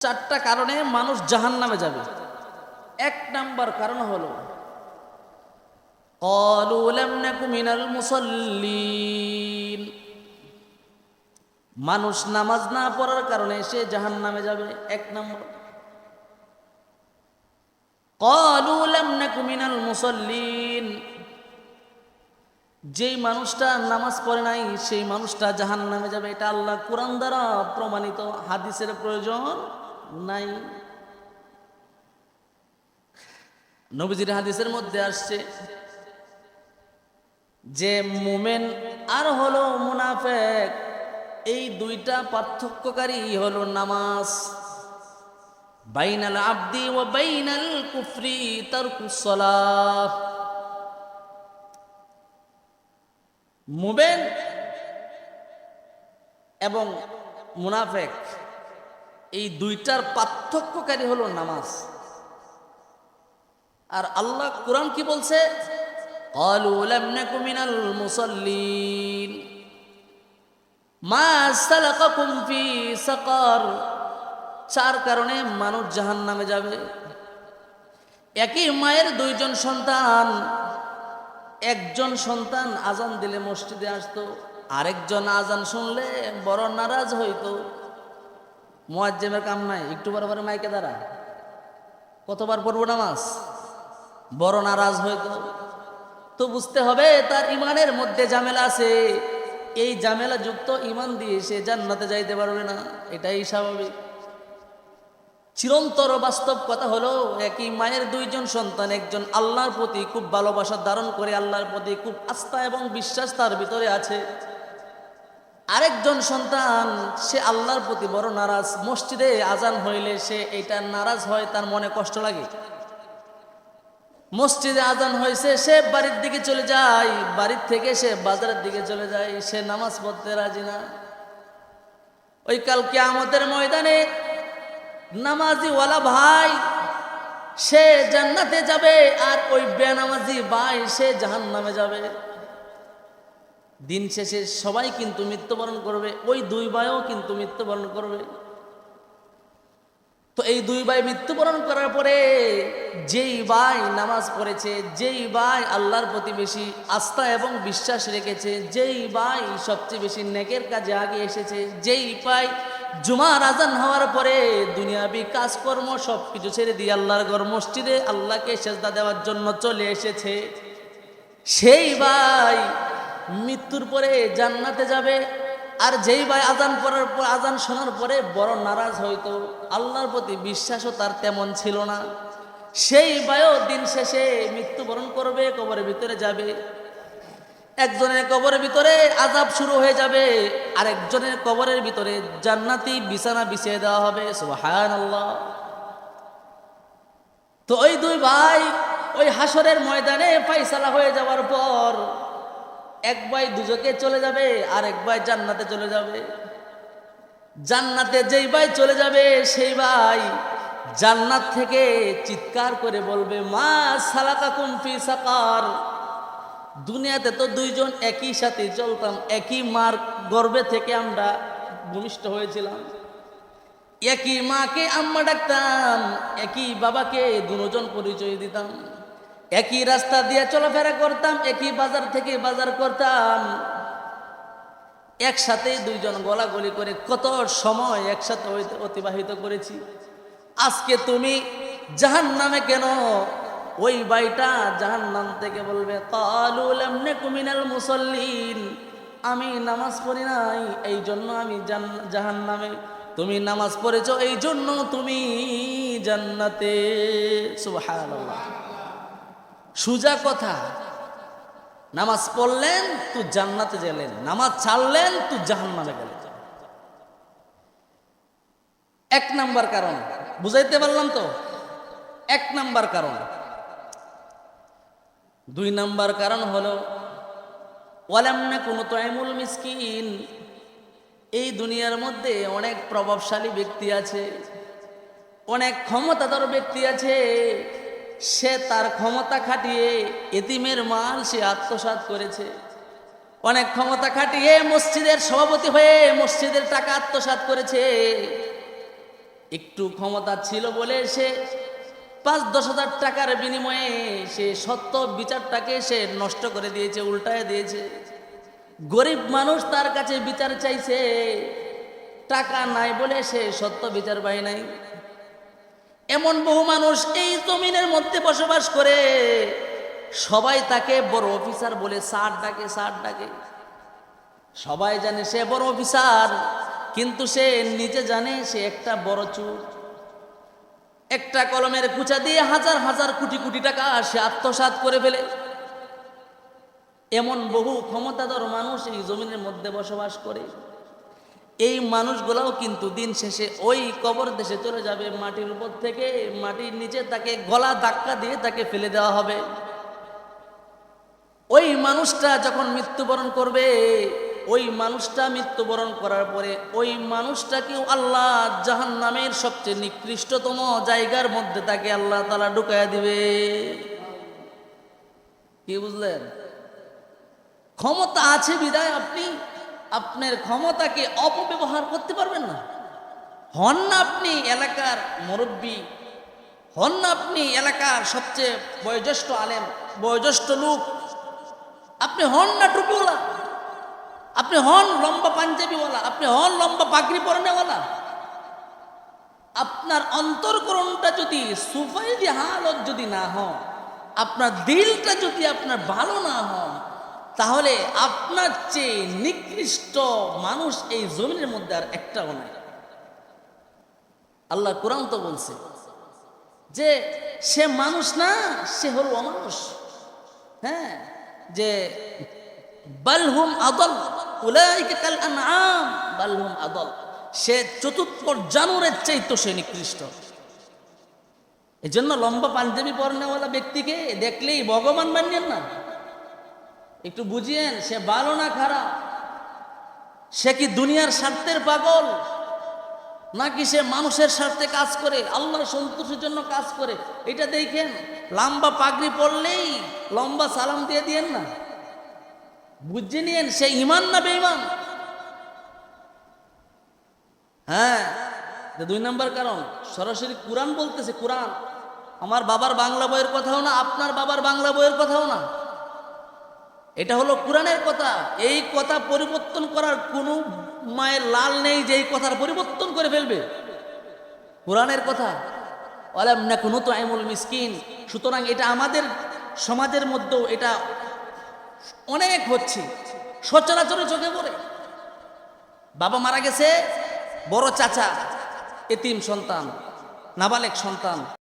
চারটা কারণে মানুষ জাহান্নামে যাবে। এক নাম্বার কারণ হলো ক্বালু লাম নাকু মিনাল মুসাল্লিন, মানুষ নামাজ না পড়ার কারণে সে জাহান্নামে যাবে। এক নাম্বার। ক্বালু লাম নাকু মিনাল মুসাল্লিন, যেই মানুষটা নামাজ পড়ে নাই সেই মানুষটা জাহান্নামে যাবে। এটা আল্লাহ কুরআন দ্বারা প্রমাণিত, হাদিসের প্রয়োজন নাই। নবীজির হাদিসের মধ্যে আসছে যে মুমিন আর হলো মুনাফিক, এই দুইটা পার্থক্যকারী হলো নামাজ। বাইনাল আবদি ওয়া বাইনাল কুফরি তারকুস সালাহ। মুমিন এবং মুনাফিক এই দুইটার পার্থক্যকারী হলো নামাজ। আর আল্লাহ কুরআন কি বলছে? ক্বালু লাম নাকু মিনাল মুসাল্লিন মা সালাকাকুম ফি সাকার, চার কারণে মানুষ জাহান্নামে যাবে। একই মায়ের দুইজন সন্তান, একজন সন্তান আজান দিলে মসজিদে আসতো, আরেকজন আজান শুনলে বড় নারাজ হইতো। মুয়াজ্জিমের কাম নাই, একটু বড় মাইকে দ্বারা কতবার পড়বো নামাজ, বড় নারাজ হইতো। তো বুঝতে হবে তার ইমানের মধ্যে ঝামেলা আছে, এই ঝামেলা যুক্ত ইমান দিয়ে সে জান্নাতে যাইতে পারবে না, এটাই স্বাভাবিক। চিরন্তর বাস্তব কথা হলো একই মায়ের দুইজন সন্তান, একজন আল্লাহর প্রতি খুব ভালোবাসা ধারণ করে, আল্লাহর প্রতি খুব আস্থা এবং বিশ্বাস তার ভিতরে আছে। আরেকজন সন্তান সে আল্লাহর প্রতি বড় নারাজ, মসজিদে আজান হইলে সে এটা নারাজ হয়, তার মনে কষ্ট লাগে। মসজিদে আজান হয়েছে, সে বাড়ির দিকে চলে যায়, বাড়ির থেকে সে বাজারের দিকে চলে যায়, সে নামাজ পড়তে রাজি না। ওই কাল কিয়ামতের ময়দানে নামাজিওয়ালা ভাই সে জান্নাতে যাবে, আর ওই বেনামাজি ভাই সে জাহান্নামে যাবে। দিন শেষে সবাই কিন্তু মৃত্যুবরণ করবে, ওই দুই ভাইও কিন্তু মৃত্যুবরণ করবে। তো এই দুই ভাই মৃত্যুবরণ করার পরে যেই ভাই নামাজ পড়েছে, যেই ভাই আল্লাহর প্রতি বেশি আস্থা এবং বিশ্বাস রেখেছে, যেই ভাই সবচেয়ে বেশি নেকের কাজে আগে এসেছে, যেই ভাই জুমার আজান হওয়ার পরে দুনিয়াবি কাজকর্ম সবকিছু ছেড়ে দিয়ে আল্লাহর ঘর মসজিদে আল্লাহকে সেজদা দেওয়ার জন্য চলে এসেছে, সেই ভাই মৃত্যুর পরে জান্নাতে যাবে। আর যেই ভাই আজান পড়ার পর, আজান শোনার পরে বড় নারাজ হইতো, আল্লাহর প্রতি বিশ্বাসও তার তেমন ছিল না, সেই ভাইও দিন শেষে মৃত্যুবরণ করবে, কবরের ভিতরে যাবে। একজনের কবরের ভিতরে আযাব শুরু হয়ে যাবে, আরেকজনের কবরের ভিতরে জান্নাতি বিছানা বিছিয়ে দেওয়া হবে। সুবহানাল্লাহ। তো ওই দুই ভাই ওই হাসরের ময়দানে ফয়সালা হয়ে যাওয়ার পর এক ভাই দুজকে চলে যাবে, আর এক ভাই জান্নাতে চলে যাবে। জান্নাতে যেই ভাই চলে যাবে সেই ভাই জান্নাত থেকে চিৎকার করে বলবে, মা সালাকাকুম ফি সাকার। দুনিয়াতে তো দুইজন একই সাথে চলতাম, একই মার গর্ভে থেকে আমরা ভূমিষ্ঠ হয়েছিলাম, একই মাকে আম্মা ডাকতাম, একই বাবাকে দুজন পরিচয় দিতাম, একই রাস্তা দিয়ে চলাফেরা করতাম, একই বাজার থেকে বাজার করতাম, একসাথে দুইজন গলাগলি করে কত সময় একসাথে অতিবাহিত করেছি। আজকে তুমি জাহান্নামে কেন? ওই ভাইটা জাহান্নাম থেকে বলবে, ক্বালু লাম নাকু মিনাল মুসাল্লিন, আমি নামাজ পড়ি নাই এই জন্য আমি জাহান্নামে, তুমি নামাজ পড়েছো এই জন্য তুমি জান্নাতে। সুবহানাল্লাহ। সুজা কথা। নামাজ পড়লেন তো জান্নাতে গেলেন, নামাজ ছাড়লেন তো জাহান্নামে গেলেন। এক নাম্বার কারণ বুঝাইতে পারলাম তো? এক নাম্বার কারণ। দুই নাম্বার কারণ হলো ওয়ালাম নাকু নুতঈমুল মিসকিন। এই দুনিয়ার মধ্যে অনেক প্রভাবশালী ব্যক্তি আছে, অনেক ক্ষমতাধর ব্যক্তি আছে, সে তার ক্ষমতা খাটিয়ে এতিমের মাল সে আত্মসাৎ করেছে। অনেক ক্ষমতা খাটিয়ে মসজিদের সভাপতি হয়ে মসজিদের টাকা আত্মসাৎ করেছে। একটু ক্ষমতা ছিল বলে সে ৫-১০ হাজার টাকার বিনিময়ে সে সত্য বিচারটাকে সে নষ্ট করে দিয়েছে, উল্টায় দিয়েছে। গরিব মানুষ তার কাছে বিচার চাইছে, টাকা নাই বলে সে সত্য বিচার পায় নাই। এমন বহু মানুষ এই জমিনের মধ্যে বসবাস করে, সবাই তাকে বড় অফিসার বলে স্যার ডাকে, স্যার ডাকে। সবাই জানে সে বড় অফিসার, কিন্তু সে নিজে জানে সে একটা বড় চোর। একটা কলমের কুচা দিয়ে হাজার হাজার কোটি কোটি টাকা সে আত্মসাৎ করে ফেলে। এমন বহু ক্ষমতাধর মানুষ এই জমিনের মধ্যে বসবাস করে। এই মানুষগুলাও কিন্তু দিন শেষে ওই কবর দেশে চলে যাবে। মাটির উপর থেকে মাটির নিচে তাকে গলা ধাক্কা দিয়ে তাকে ফেলে দেওয়া হবে। ওই মানুষটা যখন মৃত্যুবরণ করবে, ওই মানুষটা মৃত্যুবরণ করার পরে ওই মানুষটাকেও আল্লাহ জাহান্নামের সবচেয়ে নিকৃষ্টতম জায়গার মধ্যে তাকে আল্লাহ তাআলা ঢুকায়া দিবে। কি বুঝলেন? ক্ষমতা আছে বিদায় আপনি আপনার ক্ষমতাকে অপব্যবহার করতে পারবেন না। হন না আপনি এলাকার মুরব্বী, হন না আপনি এলাকার সবচেয়ে বয়োজ্যেষ্ঠ আলেম, বয়োজ্যেষ্ঠ লোক, আপনি হন না টুপিওয়ালা, আপনি হন লম্বা পাঞ্জাবিওয়ালা, আপনি হন লম্বা পাগড়ি পরনেওয়ালা, আপনার অন্তর্করণটা যদি সুফাইলি হালত যদি না হয়, আপনার দিলটা যদি আপনার ভালো না হয়, তাহলে আপনার চেয়ে নিকৃষ্ট মানুষ এই জমিনের মধ্যে আর একটাও নাই। আল্লাহ কোরআন তো বলছে যে সে মানুষ না, সে হলো অমানুষ। হ্যাঁ, যে বালহুম আদল উলাইকা কাল আনআম বালহুম আদল, সে চতুষ্পদ জানোয়ারের চাইতো সে নিকৃষ্ট। এই জন্য লম্বা পাঞ্জাবি পরনেওয়ালা ব্যক্তিকে দেখলেই ভগবান মানেন না, একটু বুঝিয়েন সে ভালো না খারাপ, সে কি দুনিয়ার স্বার্থের পাগল নাকি সে মানুষের স্বার্থে কাজ করে, আল্লাহর সন্তোষের জন্য কাজ করে। এটা দেখেন, লম্বা পাগড়ি পরলেই লম্বা সালাম দিয়ে দিয়েন না, বুঝে নিয়েন সে ইমান না বেঈমান। হ্যাঁ, 2 নম্বর কারণ সরাসরি কোরআন বলতেছে। কোরআন আমার বাবার বাংলা বইয়ের কথাও না, আপনার বাবার বাংলা বইয়ের কথাও না, এটা হলো কোরআনের কথা। এই কথা পরিবর্তন করার কোনো মায়ের লাল নেই যে এই কথার পরিবর্তন করে ফেলবে। কোরআনের কথা, ওয়ালাম নাকুনু তু'ইমুল মিসকিন। সুতরাং এটা আমাদের সমাজের মধ্যেও এটা অনেক হচ্ছে, সচরাচর চোখে পড়ে। বাবা মারা গেছে, বড় চাচা এতিম সন্তান, নাবালেগ সন্তান,